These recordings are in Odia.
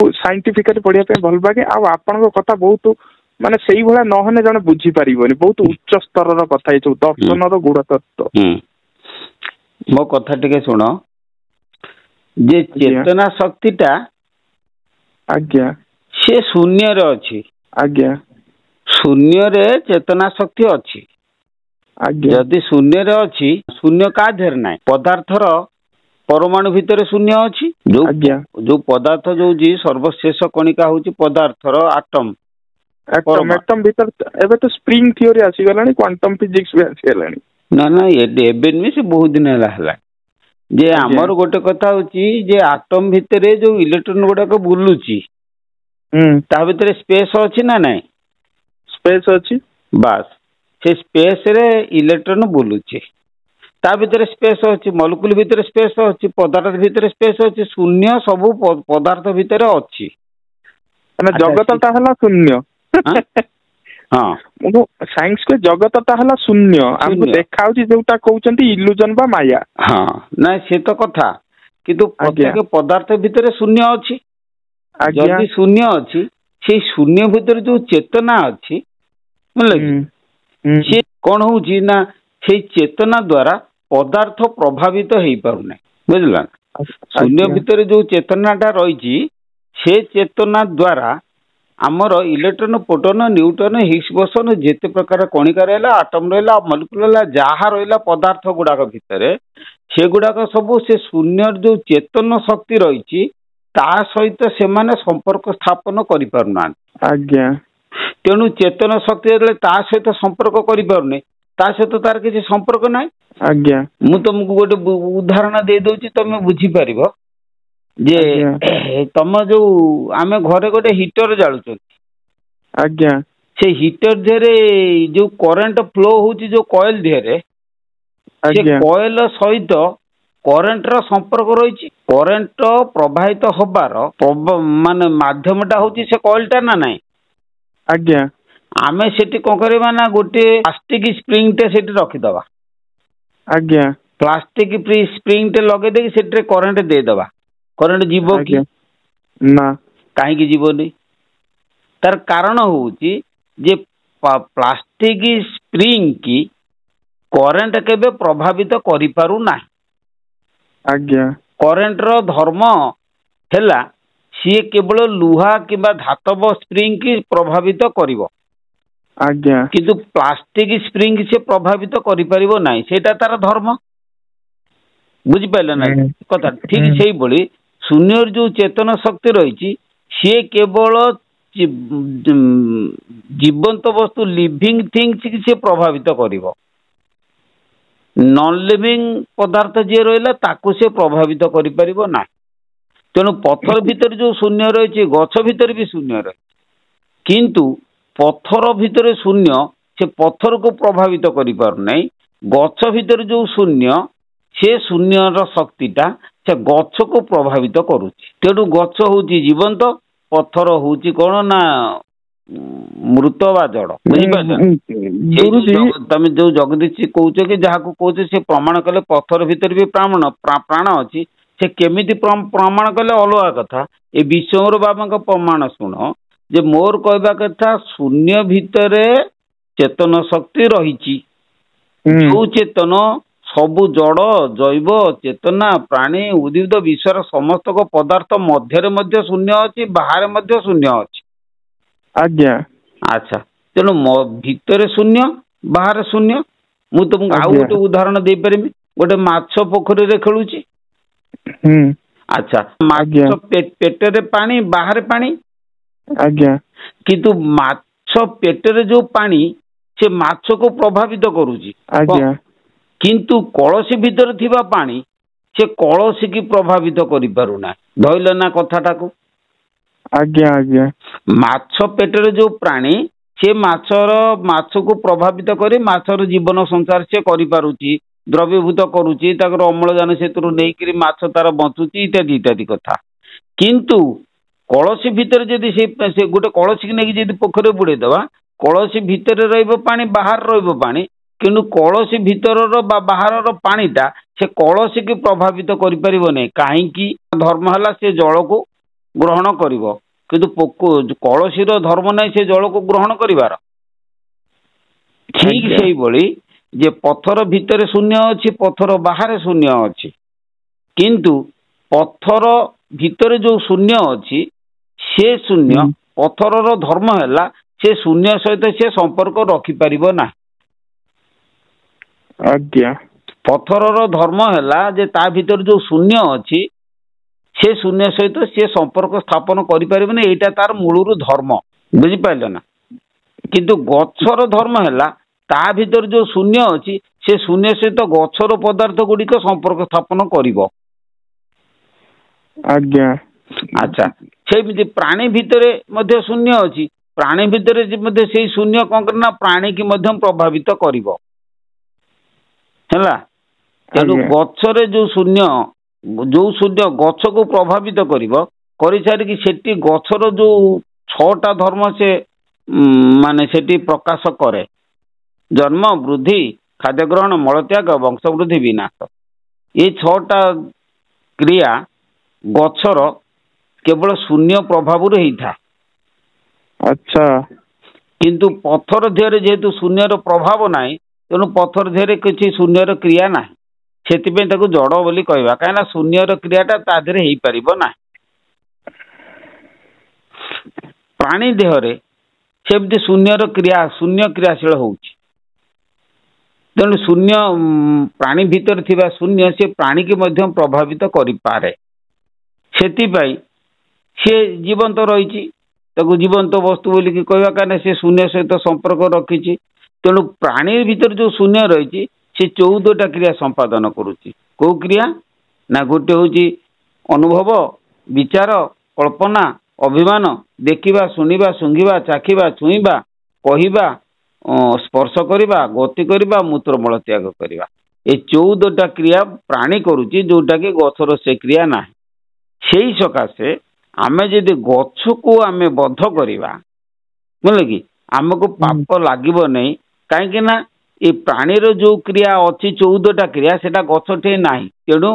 साइंटिफिकली पढ़िया भल लगे आपन कथा बहुत माने सही भला नहने जने बुझी पारिबनी बहुत उच्च स्तर कथा दर्शन गुड़ तत्व। मो कथा टिके सुन जे चेतना शक्तिटा आज्ञा से शून्य रे अछि। आज्ञा शून्य रे चेतना शक्ति अछि। आज्ञा यदि शून्य रे अछि शून्य का धेर नाही पदार्थर परमाणु भितर शून्य अछि जो पदार्थ जो जी सर्वशेष कणिका होची पदार्थर आटम एटम भीतर एबे तो स्प्रिंग थ्योरी आसी गलानी क्वांटम फिजिक्स भी आसी गलानी ना ना एबे नी से बहुत दिन हला जे हमर गोटे कथा होची जे आटम भितरे जो इलेक्ट्रॉन गुडा को बुलुची ता भितरे स्पेस अछि ना नाही स्पेस अछि बस से स्पेस रे इलेक्ट्रॉन बुलुची ता भितरे स्पेस अछि मॉलिक्यूल भितरे स्पेस अछि पदार्थ भितरे स्पेस अछि शून्य सब पदार्थ भितरे अछि माने जगतटा हला शून्य। हाँ साइंस को जगतटा हला शून्य हमको देखा होची जोटा कहउचंती इल्यूजन बा माया। हाँ ना से तो कथा किंतु प्रत्येक पदार्थ भितरे शून्य अछि यदि शून्य अछि से शून्य भितरे जो चेतना अछि से कौन होची ना से चेतना द्वारा पदार्थ प्रभावित हेई पारुने बुझला शून्य भितर जो चेतनाटा रही से चेतना द्वारा आमर electron proton neutron Higgs boson जेते प्रकार कणिका रहला आटम रहला मॉलिक्यूल रहला जहा रहला पदार्थ गुडाक भितर से गुडाक सब से शून्य जो चेतन शक्ति रही ता सहित से माने संपर्क स्थापन करि पारुना। आज्ञा तेणु चेतन शक्ति ता सहित संपर्क करि पारुने ता सहित तार किसी संपर्क नाही। आज्ञा मु तुमको गोटे उदाहरण दे दोची तमे बुझी पारिबो जे तम जो आमे घरे गोटे हीटर जालुछन आज्ञा से हीटर धेरे जो करंट फ्लो होची जो कॉइल धेरे से कॉइल सहित करंट रो संपर्क रही करंट प्रवाहित होबार माने माध्यमटा होची से कॉइलटा ना नाही। आज्ञा आमे सेठी कोन करबा ना गोटे प्लास्टिक स्प्रिंग टे सेठी रखि दबा। आज्ञा प्लास्टिक स्प्रिंग टे लगे दे सेठी करंट दे दबा करंट जीवो कि ना काहे कि जीवोनी तार कारण होची जे प्लास्टिक स्प्रिंग की करंट केबे प्रभावित करि पारु ना। आज्ञा करंट रो धर्म हैला सी केवल लुहा किबा धातव स्प्रिंग की प्रभावित करिवो। आज्ञा किंतु प्लास्टिक स्प्रिंग से प्रभावित करि परिवो नाही सेटा तार धर्म बुझी पाइले ना कथा ठीक सेही बोली शून्य जो चेतन शक्ति रही सी केवल जीवंत वस्तु लिविंग थिंग्स से प्रभावित करिवो नॉन लिविंग पदार्थ जे रहिला ताकू से प्रभावित करि परिवो ना। तेणु पत्थर भीतर जो शून्य रही गछ भीतर भी शून्य रही किंतु पत्थर भीतर शून्य से पत्थर को प्रभावित करि पारु नाही गछ भीतर जो शून्य से शून्यर शक्तिटा से गछ को प्रभावित करुची तेणु गछ होची जीवंत पत्थर होची कौन ना मृत बा जड़ तमे जो जगदीश कौच कि जहाँ कौच से प्रमाण कले पत्थर भीतर भी प्राण अच्छी से केमिति प्रमाण कले अलगा कथा ए विश्वर बाबा प्रमाण शुण जे मोर कहबा कथा शून्य भितरे चेतन शक्ति रही जो चेतन सबु जड़ जैव चेतना प्राणी उद्भिद विश्वर समस्त पदार्थ मध्य शून्य अच्छी बाहर मध्य शून्य अच्छी। आज्ञा अच्छा तेणु भितर शून्य बाहर शून्य मु तुमको आउ गोटे उदाहरण दे पारिबी गोटे माछ पोखरी रे खेलुची अच्छा माछ पेटरे पानी बाहर पानी आज्ञा किंतु माछ पेटरे जो पानी से माछ को प्रभावित करूची आज्ञा किंतु कलसी भीतर थिबा पानी से कलसी की प्रभावित करि पारुना धइल ना कथाटा को। आज्ञा आज्ञा माछ पेटरे जो प्राणी से माछ को प्रभावित करी माछर जीवन संसार से करि पारुची द्रव्यभूत करुची ताकर अम्लजान सेतुरु नेइकरी माछ तार बंचुची इत्यादि इत्यादि कथा किंतु कलसी भीतर जदि से गोटे कलसी की नेकी जदि पोखरे बुड़े दवा कलसी भीतर रहिबो पानी बाहर रहिबो पानी किंतु कलसी भीतर बाहर पानीटा से कलसी की प्रभावित करि परिबो नै काहे कि धर्म हला से जल को ଗ୍ରହଣ କରିବ କିନ୍ତୁ କଳସୀର ଧର୍ମ ନାହିଁ ସେ ଜଳକୁ ଗ୍ରହଣ କରିବାର। ଠିକ ସେଇଭଳି ଯେ ପଥର ଭିତରେ ଶୂନ୍ୟ ଅଛି, ପଥର ବାହାରେ ଶୂନ୍ୟ ଅଛି, କିନ୍ତୁ ପଥର ଭିତରେ ଯୋଉ ଶୂନ୍ୟ ଅଛି ସେ ଶୂନ୍ୟ ପଥରର ଧର୍ମ ହେଲା ସେ ଶୂନ୍ୟ ସହିତ ସେ ସମ୍ପର୍କ ରଖିପାରିବ ନାହିଁ। ଆଜ୍ଞା। ପଥରର ଧର୍ମ ହେଲା ଯେ ତା ଭିତରେ ଯୋଉ ଶୂନ୍ୟ ଅଛି ସେ ଶୂନ୍ୟ ସହିତ ସେ ସମ୍ପର୍କ ସ୍ଥାପନ କରିପାରିବନି, ଏଇଟା ତାର ମୂଳରୁ ଧର୍ମ, ବୁଝିପାରିଲେ ନା। କିନ୍ତୁ ଗଛର ଧର୍ମ ହେଲା ତା ଭିତରେ ଯୋଉ ଶୂନ୍ୟ ଅଛି ସେ ଶୂନ୍ୟ ସହିତ ଗଛର ପଦାର୍ଥ ଗୁଡିକ ସମ୍ପର୍କ ସ୍ଥାପନ କରିବ। ଆଜ୍ଞା। ଆଚ୍ଛା, ସେମିତି ପ୍ରାଣୀ ଭିତରେ ମଧ୍ୟ ଶୂନ୍ୟ ଅଛି, ପ୍ରାଣୀ ଭିତରେ ମଧ୍ୟ ସେଇ ଶୂନ୍ୟ କଣ କରେ ନା ପ୍ରାଣୀକି ମଧ୍ୟ ପ୍ରଭାବିତ କରିବ ହେଲା। ତେଣୁ ଗଛରେ ଯୋଉ ଶୂନ୍ୟ ଗଛକୁ ପ୍ରଭାବିତ କରିବ, କରିସାରିକି ସେଠି ଗଛର ଯୋଉ 6ଟା ଧର୍ମ ସେ ମାନେ ସେଠି ପ୍ରକାଶ କରେ, ଜନ୍ମ, ବୃଦ୍ଧି, ଖାଦ୍ୟ ଗ୍ରହଣ, ମଳତ୍ୟାଗ, ବଂଶବୃଦ୍ଧି, ବିନାଶ। ଏ 6ଟା କ୍ରିୟା ଗଛର କେବଳ ଶୂନ୍ୟ ପ୍ରଭାବରୁ ହେଇଥାଏ। ଆଚ୍ଛା। କିନ୍ତୁ ପଥର ଦେହରେ ଯେହେତୁ ଶୂନ୍ୟର ପ୍ରଭାବ ନାହିଁ, ତେଣୁ ପଥର ଦେହରେ କିଛି ଶୂନ୍ୟର କ୍ରିୟା ନାହିଁ, ସେଥିପାଇଁ ତାକୁ ଜଡ଼ ବୋଲି କହିବା, କାହିଁକିନା ଶୂନ୍ୟର କ୍ରିୟାଟା ତା ଦେହରେ ହେଇପାରିବ ନାହିଁ। ପ୍ରାଣୀ ଦେହରେ ସେମିତି ଶୂନ୍ୟର କ୍ରିୟା ଶୂନ୍ୟ କ୍ରିୟାଶୀଳ ହଉଛି, ତେଣୁ ଶୂନ୍ୟ ପ୍ରାଣୀ ଭିତରେ ଥିବା ଶୂନ୍ୟ ସେ ପ୍ରାଣୀକି ମଧ୍ୟ ପ୍ରଭାବିତ କରିପାରେ। ସେଥିପାଇଁ ସେ ଜୀବନ୍ତ ରହିଛି, ତାକୁ ଜୀବନ୍ତ ବସ୍ତୁ ବୋଲିକି କହିବା, କାହିଁକିନା ସେ ଶୂନ୍ୟ ସହିତ ସମ୍ପର୍କ ରଖିଛି। ତେଣୁ ପ୍ରାଣୀ ଭିତରେ ଯୋଉ ଶୂନ୍ୟ ରହିଛି ସେ 14ଟା କ୍ରିୟା ସମ୍ପାଦନ କରୁଛି। କୋଉ କ୍ରିୟା ନା ଗୋଟେ ହଉଛି ଅନୁଭବ, ବିଚାର, କଳ୍ପନା, ଅଭିମାନ, ଦେଖିବା, ଶୁଣିବା, ଶୁଙ୍ଘିବା, ଚାଖିବା, ଛୁଇଁବା, କହିବା, ସ୍ପର୍ଶ କରିବା, ଗତି କରିବା, ମୂତ୍ରମଳ ତ୍ୟାଗ କରିବା। ଏ 14ଟା କ୍ରିୟା ପ୍ରାଣୀ କରୁଛି, ଯୋଉଟା କି ଗଛର ସେ କ୍ରିୟା ନାହିଁ। ସେଇ ସକାଶେ ଆମେ ଯଦି ଗଛକୁ ଆମେ ବଧ କରିବା, ବୁଝିଲେ କି, ଆମକୁ ପାପ ଲାଗିବ ନାହିଁ, କାହିଁକି ନା ଏ ପ୍ରାଣୀର ଯୋଉ କ୍ରିୟା ଅଛି 14ଟା କ୍ରିୟା ସେଟା ଗଛଟେ ନାହିଁ, ତେଣୁ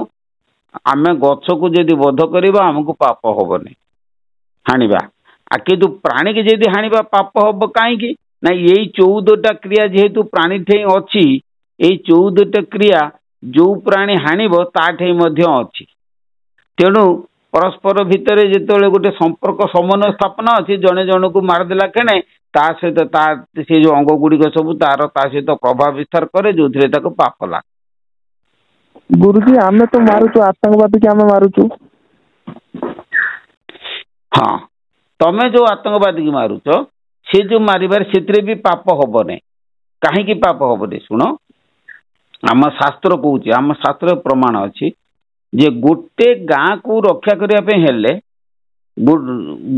ଆମେ ଗଛକୁ ଯଦି ବଧ କରିବା ଆମକୁ ପାପ ହବନି ହାଣିବା। କିନ୍ତୁ ପ୍ରାଣୀକି ଯଦି ହାଣିବା ପାପ ହବ, କାହିଁକି ନା ଏଇ 14ଟା କ୍ରିୟା ଯେହେତୁ ପ୍ରାଣୀ ଠେଇଁ ଅଛି, ଏଇ 14ଟା କ୍ରିୟା ଯୋଉ ପ୍ରାଣୀ ହାଣିବ ତା ଠେଇଁ ମଧ୍ୟ ଅଛି। ତେଣୁ ପରସ୍ପର ଭିତରେ ଯେତେବେଳେ ଗୋଟେ ସମ୍ପର୍କ ସମନ୍ୱୟ ସ୍ଥାପନ ଅଛି, ଜଣେ ଜଣକୁ ମାରିଦେଲା କେଣେ ତା ସହିତ ତା ସେ ଯୋଉ ଅଙ୍ଗ ଗୁଡିକ ସବୁ ତା ସହିତ ପ୍ରଭାବ ବିସ୍ତାର କରେ, ଯୋଉଥିରେ ତାକୁ ପାପ ଲାଗେ। ଗୁରୁଜୀ ଆମେ ତ ମାରୁଛୁ ଆତଙ୍କବାଦୀ କି ଆମେ ମାରୁଛୁ। ହଁ, ତମେ ଯୋଉ ଆତଙ୍କବାଦୀ କି ମାରୁଛ ସେ ଯୋଉ ମାରିବାରେ ସେଥିରେ ବି ପାପ ହବନି। କାହିଁକି ପାପ ହବନି ଶୁଣ, ଆମ ଶାସ୍ତ୍ର କହୁଛି, ଆମ ଶାସ୍ତ୍ରରେ ପ୍ରମାଣ ଅଛି ଯେ ଗୋଟେ ଗାଁକୁ ରକ୍ଷା କରିବା ପାଇଁ ହେଲେ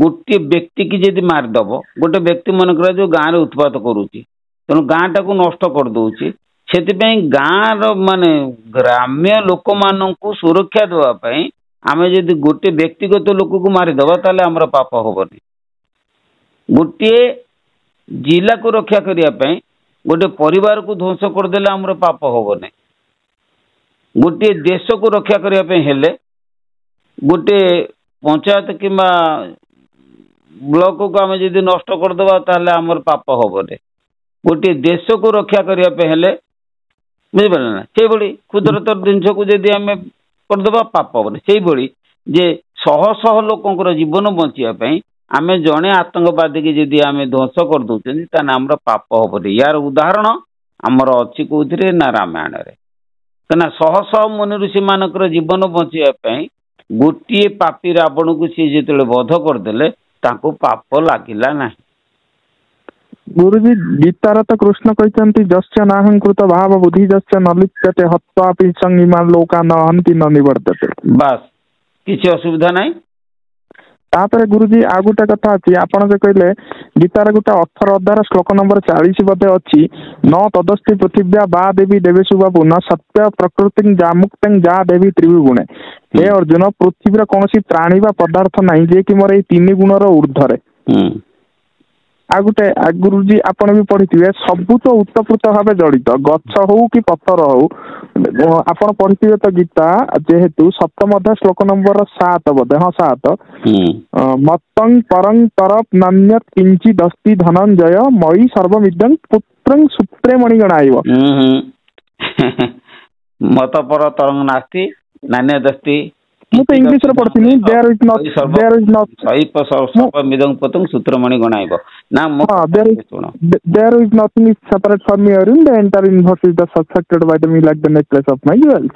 ଗୋଟିଏ ବ୍ୟକ୍ତି କି ଯଦି ମାରିଦବ, ଗୋଟେ ବ୍ୟକ୍ତି ମନେକର ଯୋଉ ଗାଁରେ ଉତ୍ପାତ କରୁଛି, ତେଣୁ ଗାଁଟାକୁ ନଷ୍ଟ କରିଦଉଛି, ସେଥିପାଇଁ ଗାଁର ମାନେ ଗ୍ରାମ୍ୟ ଲୋକମାନଙ୍କୁ ସୁରକ୍ଷା ଦେବା ପାଇଁ ଆମେ ଯଦି ଗୋଟେ ବ୍ୟକ୍ତିଗତ ଲୋକକୁ ମାରିଦବା ତାହେଲେ ଆମର ପାପ ହବନି। ଗୋଟିଏ ଜିଲ୍ଲାକୁ ରକ୍ଷା କରିବା ପାଇଁ ଗୋଟେ ପରିବାରକୁ ଧ୍ୱଂସ କରିଦେଲେ ଆମର ପାପ ହବନି। ଗୋଟିଏ ଦେଶକୁ ରକ୍ଷା କରିବା ପାଇଁ ହେଲେ ଗୋଟେ ପଞ୍ଚାୟତ କିମ୍ବା ବ୍ଲକକୁ ଆମେ ଯଦି ନଷ୍ଟ କରିଦେବା ତାହେଲେ ଆମର ପାପ ହବନି। ଗୋଟିଏ ଦେଶକୁ ରକ୍ଷା କରିବା ପାଇଁ ହେଲେ, ବୁଝିପାରିଲେ ନା, ସେଇଭଳି କ୍ଷୁଦ୍ରତର ଜିନିଷକୁ ଯଦି ଆମେ କରିଦେବା ପାପ ହବନି। ସେଇଭଳି ଯେ ଶହ ଶହ ଲୋକଙ୍କର ଜୀବନ ବଞ୍ଚିବା ପାଇଁ ଆମେ ଜଣେ ଆତଙ୍କବାଦୀକି ଯଦି ଆମେ ଧ୍ୱଂସ କରିଦଉଛନ୍ତି ତାହେଲେ ଆମର ପାପ ହବନି। ୟାର ଉଦାହରଣ ଆମର ଅଛି କୋଉଥିରେ ନା ରାମାୟଣରେ। କାହିଁକିନା ଶହ ଶହ ମୁନି ଋଷି ମାନଙ୍କର ଜୀବନ ବଞ୍ଚିବା ପାଇଁ ଗୋଟିଏ ପାପୀ ରାବଣକୁ ସିଏ ଯେତେବେଳେ ବଧ କରିଦେଲେ ତାଙ୍କୁ ପାପ ଲାଗିଲା ନାହିଁ। ଗୁରୁଜୀ ଗୀତାର ତ କୃଷ୍ଣ କହିଛନ୍ତି ଯସ୍ୟ ନାହଂକୃତ ଭାବ ବୁଦ୍ଧି ଯସ୍ୟ ନ ଲିପ୍ୟତେ ହତ୍ୱାପି ସଂଗୀମାନ ଲୋକା ନ ହନ୍ତି ନ ନିବର୍ତ୍ତତେ। ବାସ୍, କିଛି ଅସୁବିଧା ନାହିଁ। ତାପରେ ଗୁରୁଜୀ ଆଉ ଗୋଟେ କଥା ଅଛି, ଆପଣ ଯେ କହିଲେ ଗୀତାର ଗୋଟେ 18 ଅଧ୍ୟାୟର ଶ୍ଲୋକ ନମ୍ବର 40 ବୋଧେ ଅଛି, ନ ତଦସ୍ତି ପୃଥିବ୍ୟା ବା ଦେବୀ ଦେବେଶୁ ବାବୁ ନ ସତ୍ୟ ପ୍ରକୃତି ଜାମୁକ୍ତ ଯା ଦେବୀ ତ୍ରିଭୁଗୁଣେ। ହେ ଅର୍ଜୁନ, ପୃଥିବୀର କୌଣସି ପ୍ରାଣୀ ବା ପଦାର୍ଥ ନାହିଁ ଯିଏକି ମୋର ଏଇ 3 ଗୁଣର ଊର୍ଦ୍ଧ୍ୱରେ। ଆଉ ଗୋଟେ ଗୁରୁजी ଆପଣ ବି ପଢିଥିବେ ସବୁତ ଉତ୍ତପ୍ରୋତ ଭାବେ ଜଡିତ ଗଛ ହଉ କି ପଥର ହଉ ଆପଣ ପଢିଥିବେ ତ ଗୀତା ଯେହେତୁ ସପ୍ତମ ଅଧ୍ୟାୟ ଶ୍ଲୋକ ନମ୍ବର 7 ବୋଧେ ହଁ 7 ମତଂ ପରଂ ତରପ ନାନ୍ୟତ୍ କିଞ୍ଚିଦ୍ ଦସ୍ତି ଧନଞ୍ଜୟ ମୟି ସର୍ବମିଦଂ ପୁତ୍ରଂ ସୂତ୍ରେ ମଣିଗଣାଇବ। ମତ ପର ତରଙ୍ଗ ନାସ୍ତି ନାନ୍ୟ ଦସ୍ତି ମୁଁ ତ ଇଂଲିଶ ରେ ପଢିଥିଲି ଦେयर ଇଜ ନଟ୍ ସର୍ବମିଦଂ ପୁତ୍ରଂ ସୂତ୍ରମଣି ଗଣାଇବ ନା there is nothing is separate from your in the entire universe is the subtracted by the me like the necklace of my jewels।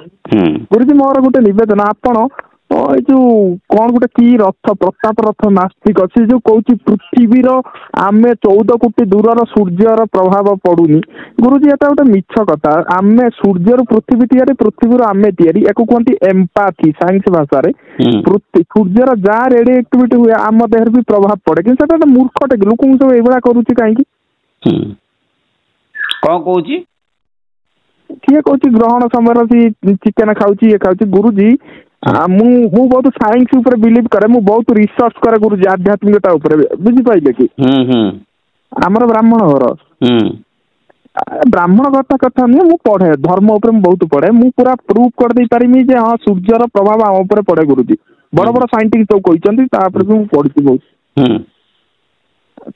ଗୁରୁଜୀ ମୋର ଗୋଟେ ନିବେଦନ ଆପଣ ଏଇ ଯୋଉ କଣ ଗୋଟେ କି ରଥ ପ୍ରତାପ ରଥ ନାସ୍ତିକ ଅଛି ଯୋଉ କହୁଛି ପୃଥିବୀର ଆମେ 14 କୋଟି ଦୂରର ସୂର୍ଯ୍ୟର ପ୍ରଭାବ ପଡୁନି ଗୁରୁଜୀ ଏଟା ଗୋଟେ ମିଛ କଥା ଆମେ ସୂର୍ଯ୍ୟରୁ ପୃଥିବୀ ତିଆରି ପୃଥିବୀରୁ ଆମେ ତିଆରି ୟାକୁ କୁହନ୍ତି ଏମ୍ପାଥି ସାଇନ୍ସ ଭାଷାରେ ସୂର୍ଯ୍ୟର ଯାହା ରେଡିଓ ଆକ୍ଟିଭିଟି ହୁଏ ଆମ ଦେହରେ ବି ପ୍ରଭାବ ପଡେ କିନ୍ତୁ ସେଟା ଗୋଟେ ମୂର୍ଖଟେ ଲୋକଙ୍କୁ ସବୁ ଏଇଭଳିଆ କରୁଛି କାହିଁକି କଣ କହୁଛି କିଏ କହୁଛି ଗ୍ରହଣ ସମୟରେ ସେ ଚିକେନ ଖାଉଛି ଇଏ ଖାଉଛି ଗୁରୁଜୀ ମୁଁ ବହୁତ ସାଇନ୍ସ ଉପରେ ବିଲିଭ କରେ ମୁଁ ବହୁତ ରିସର୍ଚ୍ଚ କରେ ଗୁରୁଜୀ ଆଧ୍ୟାତ୍ମିକତା ଉପରେ ବୁଝିପାରିଲେ କି ଆମର ବ୍ରାହ୍ମଣ ଘର ବ୍ରାହ୍ମଣ କଥା ନୁହେଁ ମୁଁ ପଢେ ଧର୍ମ ଉପରେ ମୁଁ ବହୁତ ପଢେ ମୁଁ ପୁରା ପ୍ରୁଭ କରିଦେଇ ପାରିବି ଯେ ହଁ ସୂର୍ଯ୍ୟର ପ୍ରଭାବ ଆମ ଉପରେ ପଡେ ଗୁରୁଜୀ ବଡ ବଡ ସାଇଣ୍ଟିଷ୍ଟ ସବୁ କହିଛନ୍ତି ତାପରେ ବି ମୁଁ ପଢିଛି ବହୁତ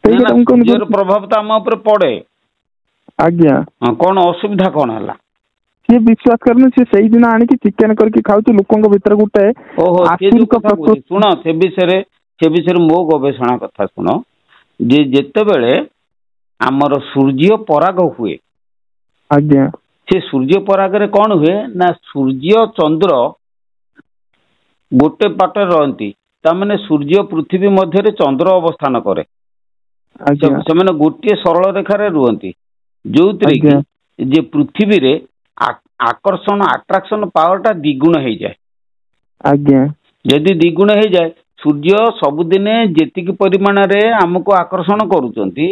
ସୂର୍ଯ୍ୟର ପ୍ରଭାବ ତ ଆମ ଉପରେ ପଡେ ଆଜ୍ଞା କଣ ଅସୁବିଧା କଣ ହେଲା ସିଏ ବିଶ୍ୱାସ କରୁନି ସିଏ ସେଇଦିନ ଆଣିକି ଚିକେନ କରିକି ଖାଉଛି ଲୋକଙ୍କ ଭିତରେ ଗୋଟେ ଶୁଣ ସେ ବିଷୟରେ ମୋ ଗବେଷଣା କଥା ଶୁଣ ଯେ ଯେତେବେଳେ ଆମର ସୂର୍ଯ୍ୟ ପରାଗ ହୁଏ ଆଜ୍ଞା ସେ ସୂର୍ଯ୍ୟ ପରାଗରେ କଣ ହୁଏ ନା ସୂର୍ଯ୍ୟ ଚନ୍ଦ୍ର ଗୋଟେ ପାଟରେ ରହନ୍ତି ତାମାନେ ସୂର୍ଯ୍ୟ ପୃଥିବୀ ମଧ୍ୟରେ ଚନ୍ଦ୍ର ଅବସ୍ଥାନ କରେ ସେମାନେ ଗୋଟିଏ ସରଳ ରେଖାରେ ରୁହନ୍ତି ଯୋଉଥିରେ କି ଯେ ପୃଥିବୀରେ ଆକର୍ଷଣ ଆଟ୍ରାକ୍ସନ ପାୱାର ଟା ଦ୍ୱିଗୁଣ ହେଇଯାଏ ଆଜ୍ଞା ଯଦି ଦ୍ୱିଗୁଣ ହେଇଯାଏ ସୂର୍ଯ୍ୟ ସବୁଦିନେ ଯେତିକି ପରିମାଣରେ ଆମକୁ ଆକର୍ଷଣ କରୁଛନ୍ତି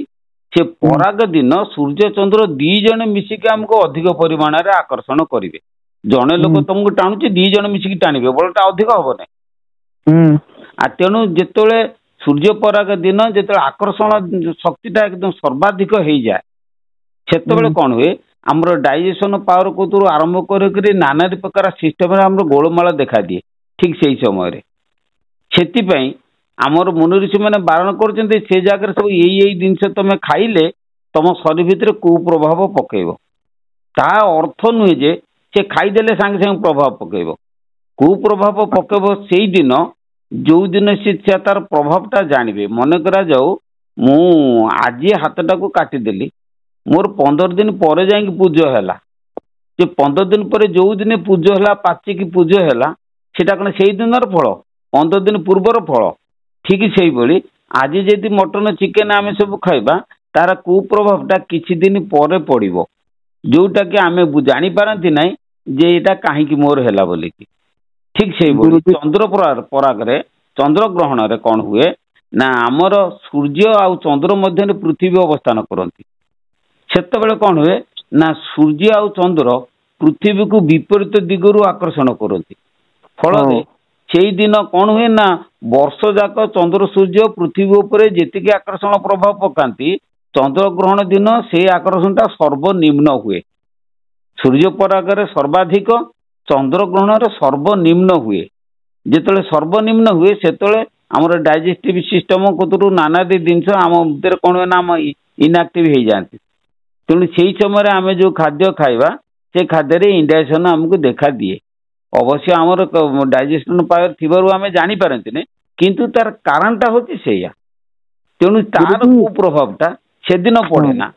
ସେ ପରାଗ ଦିନ ସୂର୍ଯ୍ୟ ଚନ୍ଦ୍ର ଦି ଜଣ ମିଶିକି ଆମକୁ ଅଧିକ ପରିମାଣରେ ଆକର୍ଷଣ କରିବେ ଜଣେ ଲୋକ ତମକୁ ଟାଣୁଛି ଦି ଜଣ ମିଶିକି ଟାଣିବେ ବଳଟା ଅଧିକ ହବ ନାହିଁ ତେଣୁ ଯେତେବେଳେ ସୂର୍ଯ୍ୟ ପରାଗ ଦିନ ଯେତେବେଳେ ଆକର୍ଷଣ ଶକ୍ତିଟା ଏକଦମ ସର୍ବାଧିକ ହେଇଯାଏ ସେତେବେଳେ କଣ ହୁଏ ଆମର ଡାଇଜେସନ ପାୱାର କତରୁ ଆରମ୍ଭ କରିକି ନାନାଦି ପ୍ରକାର ସିଷ୍ଟମରେ ଆମର ଗୋଳମାଳ ଦେଖାଦିଏ ଠିକ ସେଇ ସମୟରେ ସେଥିପାଇଁ ଆମର ମୁନି ଋଷି ମାନେ ବାରଣ କରୁଛନ୍ତି ସେ ଜାଗାରେ ସବୁ ଏଇ ଜିନିଷ ତମେ ଖାଇଲେ ତମ ଶରୀର ଭିତରେ କୁପ୍ରଭାବ ପକେଇବ ତା ଅର୍ଥ ନୁହେଁ ଯେ ସେ ଖାଇଦେଲେ ସାଙ୍ଗେ ସାଙ୍ଗେ ପ୍ରଭାବ ପକେଇବ କୁପ୍ରଭାବ ପକେଇବ ସେଇଦିନ ଯୋଉ ଦିନ ସେ ତାର ପ୍ରଭାବଟା ଜାଣିବେ ମନେ କରାଯାଉ ମୁଁ ଆଜି ହାତଟାକୁ କାଟିଦେଲି ମୋର 15 ଦିନ ପରେ ଯାଇକି ପୂଜ ହେଲା ଯେ 15 ଦିନ ପରେ ଯୋଉ ଦିନ ପୂଜ ହେଲା ପାଚିକି ପୂଜ ହେଲା ସେଟା କଣ ସେଇ ଦିନର ଫଳ 15 ଦିନ ପୂର୍ବର ଫଳ ଠିକ ସେଇଭଳି ଆଜି ଯଦି ମଟନ ଚିକେନ ଆମେ ସବୁ ଖାଇବା ତାର କୁପ୍ରଭାବଟା କିଛି ଦିନ ପରେ ପଡିବ ଯୋଉଟା କି ଆମେ ଜାଣିପାରନ୍ତି ନାହିଁ ଯେ ଏଇଟା କାହିଁକି ମୋର ହେଲା ବୋଲିକି ଠିକ ସେଇଭଳି ଚନ୍ଦ୍ର ପରାଗରେ ଚନ୍ଦ୍ର ଗ୍ରହଣରେ କଣ ହୁଏ ନା ଆମର ସୂର୍ଯ୍ୟ ଆଉ ଚନ୍ଦ୍ର ମଧ୍ୟରେ ପୃଥିବୀ ଅବସ୍ଥାନ କରନ୍ତି ସେତେବେଳେ କଣ ହୁଏ ନା ସୂର୍ଯ୍ୟ ଆଉ ଚନ୍ଦ୍ର ପୃଥିବୀକୁ ବିପରୀତ ଦିଗରୁ ଆକର୍ଷଣ କରନ୍ତି ଫଳରେ ସେଇ ଦିନ କଣ ହୁଏ ନା ବର୍ଷ ଯାକ ଚନ୍ଦ୍ର ସୂର୍ଯ୍ୟ ପୃଥିବୀ ଉପରେ ଯେତିକି ଆକର୍ଷଣ ପ୍ରଭାବ ପକାନ୍ତି ଚନ୍ଦ୍ରଗ୍ରହଣ ଦିନ ସେଇ ଆକର୍ଷଣଟା ସର୍ବନିମ୍ନ ହୁଏ ସୂର୍ଯ୍ୟ ପରାଗରେ ସର୍ବାଧିକ ଚନ୍ଦ୍ରଗ୍ରହଣରେ ସର୍ବନିମ୍ନ ହୁଏ ଯେତେବେଳେ ସର୍ବନିମ୍ନ ହୁଏ ସେତେବେଳେ ଆମର ଡାଇଜେଷ୍ଟିଭ ସିଷ୍ଟମ କତରୁ ନାନାଦି ଜିନିଷ ଆମ ଭିତରେ କଣ ହୁଏ ନା ଆମ ଇନଆକ୍ଟିଭ ହେଇଯାଆନ୍ତି ତେଣୁ ସେଇ ସମୟରେ ଆମେ ଯୋଉ ଖାଦ୍ୟ ଖାଇବା ସେ ଖାଦ୍ୟରେ ଇଣ୍ଡାଇଜେସନ ଆମକୁ ଦେଖା ଦିଏ ଅବଶ୍ୟ ଆମର ଡାଇଜେସନ ପାୱାର ଥିବାରୁ ଆମେ ଜାଣିପାରନ୍ତିନି କିନ୍ତୁ ତାର କାରଣଟା ହଉଛି ସେଇଆ ତେଣୁ ତାର କୁପ୍ରଭାବଟା ସେଦିନ ପଡେ ନା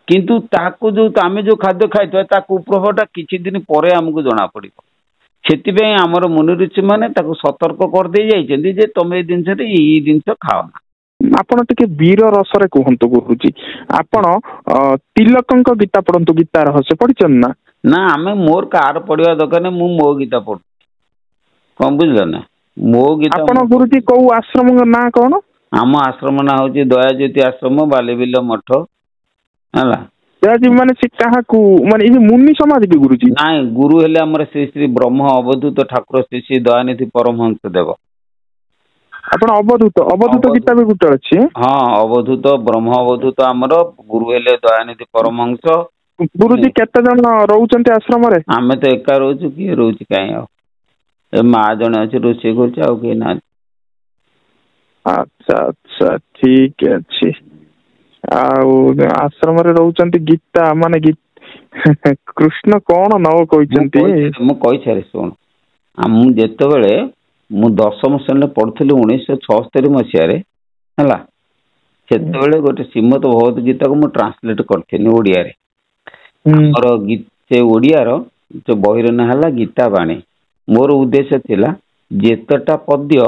କିନ୍ତୁ ତାକୁ ଯୋଉ ଆମେ ଯୋଉ ଖାଦ୍ୟ ଖାଇଥିବା ତା କୁପ୍ରଭାବଟା କିଛି ଦିନ ପରେ ଆମକୁ ଜଣା ପଡିବ ସେଥିପାଇଁ ଆମର ମୁନି ଋଷି ମାନେ ତାକୁ ସତର୍କ କରିଦେଇ ଯାଇଛନ୍ତି ଯେ ତମେ ଏଇ ଜିନିଷରେ ଏଇ ଜିନିଷ ଖାଅ ନା ଆପଣ ଟିକେ ବୀର ରସରେ କୁହନ୍ତୁ ଗୁରୁଜୀ ଆପଣ ତିଲକଙ୍କ ଗୀତା ପଢନ୍ତୁ ଗୀତା ରହସ୍ୟ ପଢିଛନ୍ତି ନା ନା ଆମେ ମୋର କାହାର ପଢିବା ଦରକାର ନାହିଁ ମୁଁ ମୋ ଗୀତା ପଢୁଛି କଣ ବୁଝିଲ ନା ମୋ ଗୀତା ଆପଣ ଗୁରୁଜୀ କୋଉ ଆଶ୍ରମ ନାଁ କଣ ଆମ ଆଶ୍ରମ ନାଁ ହଉଛି ଦୟାଜ୍ୟୋତି ଆଶ୍ରମ ବାଲିବିଲ ମଠ ହେଲା ଦୟାଜୀବୀ ମାନେ ସେ କାହାକୁ ମାନେ ଏଇ ମୁନି ସମାଜ କି ଗୁରୁଜୀ ନାଇଁ ଗୁରୁ ହେଲେ ଆମର ଶ୍ରୀ ଶ୍ରୀ ବ୍ରହ୍ମ ଅବଧୂତ ଠାକୁର ଶ୍ରୀ ଶ୍ରୀ ଦୟାନିଧି ପରମହଂସ ଦେବ ଆପଣ ଅବଧୂତ ଗୀତା ବି ଗୋଟେ ଅଛି। ହଁ, ଅବଧୂତ, ବ୍ରହ୍ମ ଅବଧୂତ ଆମର ଗୁରୁ ହେଲେ ଦୟାନିଧି ପରମହଂସ। ଗୁରୁଜୀ କେତେ ଜଣ ରହୁଛନ୍ତି ଆଶ୍ରମରେ? ଆମେ ତ ଏକା ରହୁଛୁ, କିଏ ରହୁଛି କାହିଁ ଆଉ। ଏ ମା ଜଣେ ଅଛି ରୋଷେଇ କରୁଛି, ଆଉ କେହି ନାହାନ୍ତି। ଆଚ୍ଛା ଆଚ୍ଛା, ଠିକ ଅଛି। ଆଉ ଆଶ୍ରମରେ ରହୁଛନ୍ତି ଗୀତା ମାନେ କୃଷ୍ଣ କଣ ନ କହିଛନ୍ତି? ମୁଁ କହିସାରେ ଶୁଣ, ମୁଁ ଯେତେବେଳେ ମୁଁ 10ମ ଶ୍ରେଣୀରେ ପଢୁଥିଲି 1976 ମସିହାରେ ହେଲା, ସେତେବେଳେ ଗୋଟେ ଶ୍ରୀମଦ ଭଗବତ ଗୀତାକୁ ମୁଁ ଟ୍ରାନ୍ସଲେଟ କରିଥିଲି ଓଡ଼ିଆରେ। ଆମର ସେ ଓଡ଼ିଆର ଯୋଉ ବହିର ନାଁ ହେଲା ଗୀତା ବାଣୀ। ମୋର ଉଦ୍ଦେଶ୍ୟ ଥିଲା ଯେତେଟା ପଦ୍ୟ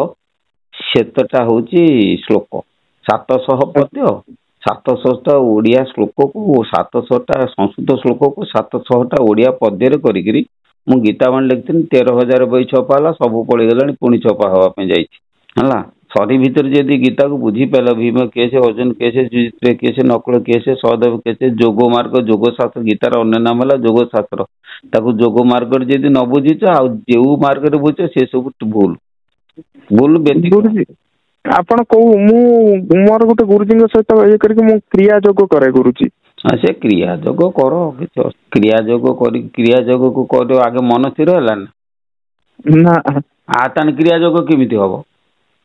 ସେତେଟା ହଉଛି ଶ୍ଲୋକ। 700 ପଦ୍ୟ, 700ଟା ଓଡ଼ିଆ ଶ୍ଲୋକକୁ, 700ଟା ସଂସ୍କୃତ ଶ୍ଲୋକକୁ 700ଟା ଓଡ଼ିଆ ପଦ୍ୟରେ କରିକିରି ମୁଁ ଗୀତା ବାଣୀ ଲେଖିଥିଲି। 13,000 ବହି ଛପା ହେଲା, ସବୁ ପଳେଇଗଲାଣି, ପୁଣି ଛପା ହବା ପାଇଁ ଯାଇଛି ହେଲା। ସରି ଭିତରେ ଯଦି ଗୀତାକୁ ବୁଝିପାରିଲ, ଭୀମ କିଏ ସେ, ଅର୍ଜୁନ କିଏ ସେ, ଯୁଧିଷ୍ଠିର କିଏ ସେ, ନକୁଳ କିଏ ସେ, ସହଦେବ କିଏ ସେ, ଯୋଗ ମାର୍ଗ ଯୋଗ ଶାସ୍ତ୍ର, ଗୀତାର ଅନ୍ୟ ନାମ ହେଲା ଯୋଗ ଶାସ୍ତ୍ର। ତାକୁ ଯୋଗ ମାର୍ଗରେ ଯଦି ନ ବୁଝିଛ, ଆଉ ଯୋଉ ମାର୍ଗରେ ବୁଝିଛ ସେ ସବୁ ଭୁଲ ବ୍ୟତୀତ। ଗୁରୁଜୀ ଆପଣ ମୋର ଗୋଟେ ଗୁରୁଜୀଙ୍କ ସହିତ ଇଏ କରିକି ମୁଁ କ୍ରିୟା ଯୋଗ କରେ ଗୁରୁଜୀ। ସେ କ୍ରିୟା ଯୋଗ କର, କିଛି କ୍ରିୟା ଯୋଗ କରି କ୍ରିୟା ଯୋଗକୁ କରିବ, ଆଗେ ମନ ସ୍ଥିର ହେଲା ନା? ନା। ତାହେଲେ କ୍ରିୟା ଯୋଗ କେମିତି ହବ?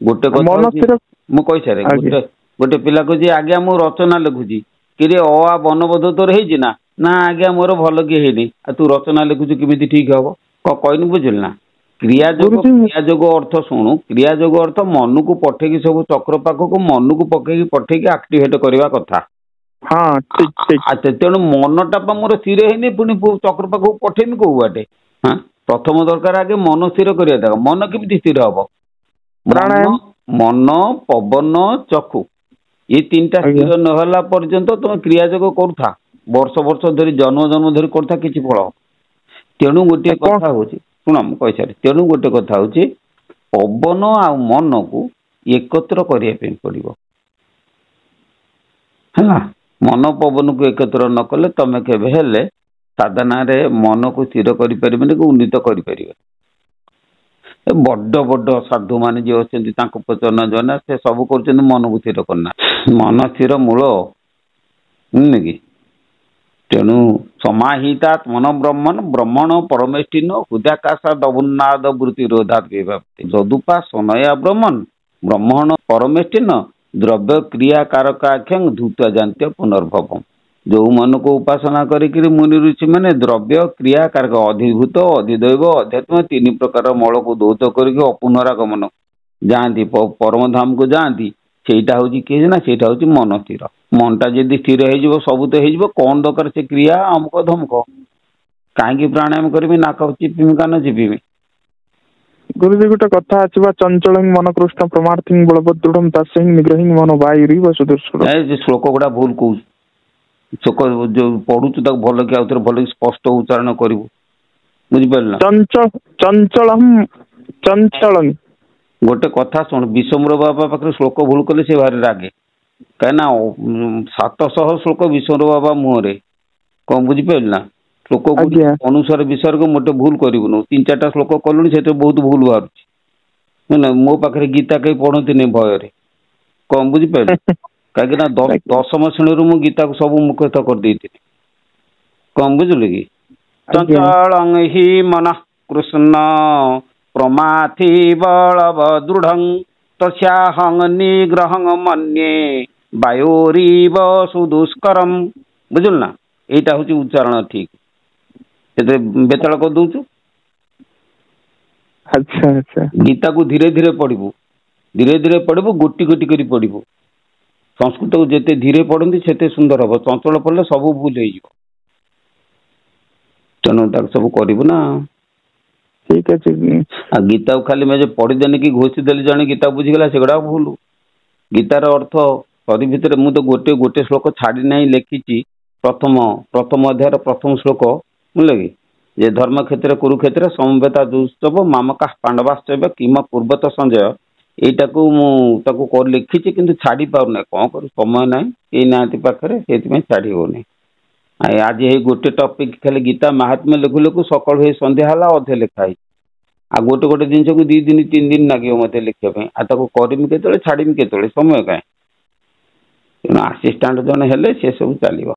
ଗୋଟେ କଥା ମନ ହଉଛି, ସ୍ଥିର। ମୁଁ କହିସାରେ, ଆଜ୍ଞା ଗୋଟେ ପିଲା କହୁଛି ଆଜ୍ଞା ମୁଁ ରଚନା ଲେଖୁଛି, କିରେ ଅ ଆ ବନବୋଧ ତୋର ହେଇଛି ନା? ନା ଆଜ୍ଞା ମୋର ଭଲ କି ହେଇନି। ଆଉ ତୁ ରଚନା ଲେଖୁଛୁ କେମିତି ଠିକ ହବ? କହିନି, ବୁଝିଲୁ ନା? କ୍ରିୟା ଗୁରୁଜୀ ଯୋଗ ଅର୍ଥ ଶୁଣୁ, କ୍ରିୟା ଯୋଗ ଅର୍ଥ ମନକୁ ପଠେଇକି, ସବୁ ଚକ୍ର ପାଖକୁ ମନକୁ ପଠେଇକି ଆକ୍ଟିଭେଟ କରିବା କଥା। ହଁ, ଠିକ ଠିକ। ତେଣୁ ମନଟା ପା ମୋର ସ୍ଥିର ହେଇନି, ପୁଣି ଚକ୍ର ପାଖକୁ ପଠେଇମି କୋଉ ବାଟେ? ପ୍ରଥମ ଦରକାର ଆଗେ ମନ ସ୍ଥିର କରିବା ଦରକାର। ମନ କେମିତି ସ୍ଥିର ହବ? ପ୍ରାଣାୟାମ। ମନ, ପବନ, ଚକ୍ଷୁ, ଏଇ ତିନିଟା ଆଜ୍ଞା ସ୍ଥିର ନହେଲା ପର୍ଯ୍ୟନ୍ତ ତମେ କ୍ରିୟା ଯୋଗ କରୁଥା, ବର୍ଷ ବର୍ଷ ଧରି, ଜନ୍ମ ଧରି କରୁଥା, କିଛି ଫଳ। ତେଣୁ ଗୋଟିଏ କଣ? କଥା ହଉଛି, ଶୁଣ ମୁଁ କହିସାରେ, ତେଣୁ ଗୋଟେ କଥା ହଉଛି, ପବନ ଆଉ ମନକୁ ଏକତ୍ର କରିବା ପାଇଁ ପଡିବ ହେଲା। ମନ ପବନକୁ ଏକତ୍ର ନ କଲେ ତମେ କେବେ ହେଲେ ସାଧନାରେ ମନକୁ ସ୍ଥିର କରିପାରିବେନି, କି ଉନ୍ନୀତ କରିପାରିବେ। ଏ ବଡ ବଡ ସାଧୁ ମାନେ ଯିଏ ଅଛନ୍ତି ତାଙ୍କୁ ପଚାରୁନ ଜଣା, ସେ ସବୁ କରୁଛନ୍ତି, ମନକୁ ସ୍ଥିର କରୁନାହାନ୍ତି। ମନ ସ୍ଥିର ମୂଳ, ବୁଝିଲେ କି? ତେଣୁ ସମାହିତାତ୍ ମନ ବ୍ରହ୍ମଣ ବ୍ରହ୍ମଣ ପରମେଷ୍ଟିନ ହୃଦାକାଶ ଦବୁନ୍ନାଦ ବୃତ୍ତି ରୋଧାତ୍ ବିଭକ୍ତି ଯଦୁପା ସନୟା ବ୍ରହ୍ମନ୍ ବ୍ରହ୍ମଣ ପରମେଷ୍ଟିନ ଦ୍ରବ୍ୟ କ୍ରିୟା କାରକାଖ୍ୟଂ ଧୂତ ଜାନ୍ତ୍ୟ ପୁନର୍ଭବମ୍। ଯୋଉ ମନକୁ ଉପାସନା କରିକିରି ମୁନି ଋଷି ମାନେ ଦ୍ରବ୍ୟ କ୍ରିୟା କାରକ, ଅଧିଭୂତ, ଅଧିଦୈବ, ଅଧ୍ୟାତ୍ମ, 3 ପ୍ରକାର ମଳକୁ ଦୌତ କରିକି ଅପୁନରାଗମନ ଯାଆନ୍ତି, ପରମ ଧାମକୁ ଯାଆନ୍ତି। ସେଇଟା ହଉଛି କିଏ ନା, ସେଇଟା ହଉଛି ମନ ସ୍ଥିର। ମନଟା ଯଦି ସ୍ଥିର ହେଇଯିବ, ସବୁ ତ ହେଇଯିବ। କଣ ଦରକାର ସେ କ୍ରିୟା ଅମୁକ ଧମକ? କାହିଁକି ପ୍ରାଣାୟାମ କରିବି, ନାକ ଚିପିମି, କାନ ଚିପିମି? ଗୁରୁଜୀ ଗୋଟେ କଥା ଅଛି ବା, ଚଞ୍ଚଳ ମନ କୃଷ୍ଣ ପ୍ରମାର୍ଥିଂ ବଳଭଦ୍ରୁଢଂ ତାସ୍ୟ ନିଗ୍ରହୀ ମନ ବାୟୁରିବ ସୁଦୂଷଣ। ଏ ଶ୍ଲୋକ ଗୁଡା ଭୁଲ କହୁଛୁ। ଶ୍ଲୋକ ଯୋଉ ପଢୁଛୁ ତାକୁ ଭଲ କି ଆଉଥରେ ଭଲ କି ସ୍ପଷ୍ଟ ଉଚ୍ଚାରଣ କରିବୁ, ବୁଝିପାରିଲ ନା? ଚଞ୍ଚଳଂ। ଗୋଟେ କଥା ଶୁଣ, ବିଶ୍ୱମ୍ବର ବାବା ପାଖରେ ଶ୍ଲୋକ ଭୁଲ କଲେ ସେ ଭାରି ରାଗେ। କାହିଁକିନା 700 ଶ୍ଲୋକ ବିଶ୍ୱମ୍ବର ବାବା ମୁହଁରେ, କଣ ବୁଝିପାରିଲୁ ନା? ଶ୍ଲୋକ ଆଜ୍ଞା ଗୁଡିକ ଅନୁସାରେ ବିସର୍ଗ ମୋଟେ ଭୁଲ କରିବୁନୁ। 3-4ଟା ଶ୍ଲୋକ କଲୁଣି, ସେଥିରେ ବହୁତ ଭୁଲ ବାହାରୁଛି। ମୋ ପାଖରେ ଗୀତା କେହି ପଢନ୍ତିନି ଭୟରେ, କଣ ବୁଝିପାରିଲୁ? କାହିଁକି ନା 10ମ ଶ୍ରେଣୀରୁ ମୁଁ ଗୀତାକୁ ସବୁ ମୁଖସ୍ଥ କରିଦେଇଥିଲି, କଣ ବୁଝିଲୁ କି? ଆଜ୍ଞା ଚଞ୍ଚଳଂ ହି ମନଃ କୃଷ୍ଣ ପ୍ରମାଥି ବଳଭଦୃଢଂ ତସ୍ୟାହଂ ନିଗ୍ରହଂ ମନ୍ୟେ ବାୟୋରିବ ସୁଦୁଷ୍କରମ୍। ବୁଝିଲୁ ନା? ଏଇଟା ହଉଛି ଉଚ୍ଚାରଣ ଠିକ। ସେଥିରେ ବେତାଳ କରିଦଉଛୁ। ଆଚ୍ଛା ଆଚ୍ଛା। ଗୀତାକୁ ଧୀରେ ଧୀରେ ପଢିବୁ, ଧୀରେ ଧୀରେ ପଢିବୁ, ଗୋଟି ଗୋଟି କରି ପଢିବୁ। ସଂସ୍କୃତକୁ ଯେତେ ଧୀରେ ପଢନ୍ତି ସେତେ ସୁନ୍ଦର ହବ। ଚଞ୍ଚଳ ପଢିଲେ ସବୁ ଭୁଲ ହେଇଯିବ। ତେଣୁ ତାକୁ ସବୁ କରିବୁ ନା। ଠିକ ଅଛି। ଆଉ ଗୀତାକୁ ଖାଲି ପଢିଦେନି କି ଘୋଷି ଦେଲି ଜଣେ ଗୀତା ବୁଝିଗଲା, ସେଗୁଡା ଭୁଲ। ଗୀତାର ଅର୍ଥ ସରି ଭିତରେ ମୁଁ ତ ଗୋଟେ ଶ୍ଲୋକ ଛାଡି ନାହିଁ, ଲେଖିଛି। ପ୍ରଥମ ଅଧ୍ୟାୟର ପ୍ରଥମ ଶ୍ଲୋକ, ବୁଝିଲେ କି? ଯେ ଧର୍ମକ୍ଷେତ୍ରରେ କୁରୁକ୍ଷେତ୍ରରେ ସମବେତା ଯୁସ୍ତବ ମାମକା ପାଣ୍ଡବାଶ୍ଚୈବ କିମ ପୂର୍ବତ ସଞ୍ଜୟ। ଏଇଟାକୁ ମୁଁ ତାକୁ ଲେଖିଛି, କିନ୍ତୁ ଛାଡି ପାରୁନାହିଁ। କଣ କରୁ, ସମୟ ନାହିଁ, କେହି ନାହାନ୍ତି ପାଖରେ, ସେଇଥିପାଇଁ ଛାଡି ହଉନି। ଆଜି ଏଇ ଗୋଟେ ଟପିକ ଖାଲି ଗୀତା ମାହାତ୍ମ୍ୟ ଲେଖୁ ଲେଖୁ ସକାଳୁ ହେଇ ସନ୍ଧ୍ୟା ହେଲା, ଅଧେ ଲେଖା ହେଇଛି। ଆଉ ଗୋଟେ ଗୋଟେ ଜିନିଷକୁ 2 ଦିନ 3 ଦିନ ଲାଗିବ ମତେ ଲେଖିବା ପାଇଁ ଆଉ ତାକୁ କରିମି କେତେବେଳେ ଛାଡ଼ିମି କେତେବେଳେ ସମୟ କାହିଁ ତେଣୁ ଆସିଷ୍ଟାଣ୍ଟ ଜଣେ ହେଲେ ସେ ସବୁ ଚାଲିବ।